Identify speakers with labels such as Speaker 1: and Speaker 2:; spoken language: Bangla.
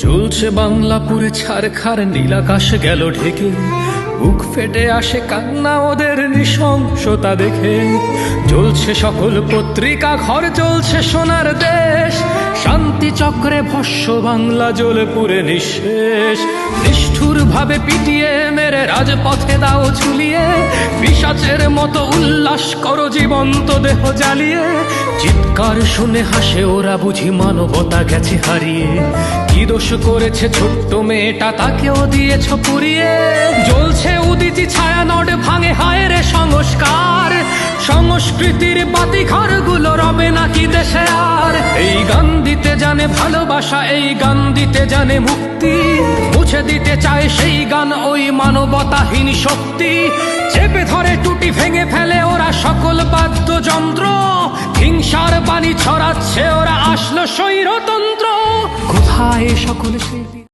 Speaker 1: জ্বলছে বাংলা পুরে ছারখার, নীল আকাশ গেল ঢেকে, বুক ফেটে আসে কান্না ওদের নৃশংসতা দেখে। জ্বলছে সকল পত্রিকা ঘর, জ্বলছে সোনার দেশ, শান্তি চক্রে ভস্য বাংলা জ্বলে পুরে নিঃশেষ। নিষ্ঠুর ভাবে পিটিয়ে মেরে রাজপথে দাও ঝুলিয়ে, পিশাচের মতো উল্লাস করো জীবন্ত দেহ জ্বালিয়ে। চিৎকার শুনে হাসে ওরা, বুঝি মানবতা গেছে হারিয়ে। কি দোষ করেছে ছোট্ট মেয়েটা, তাকেও দিয়েছ পুড়িয়ে। জ্বলছে উদিতি ছায়া, নড ভাঙে হায় রে সংস্কার। সংস্কৃতির বাতি ঘরগুলো রবে নাকি দেশে আর। এই গান দিতে জানে ভালোবাসা, এই গান দিতে জানে মুক্তি, মুছে দিতে চায় সেই গান ওই মানবতাহীন শক্তি। চেপে ধরে টুটি ভেঙে ফেলে ওরা সকল বাদ্যযন্ত্র, হিংসার বাণী ছড়াচ্ছে ওরা, আসলো স্বৈরতন্ত্র। কোথায় সকল সেই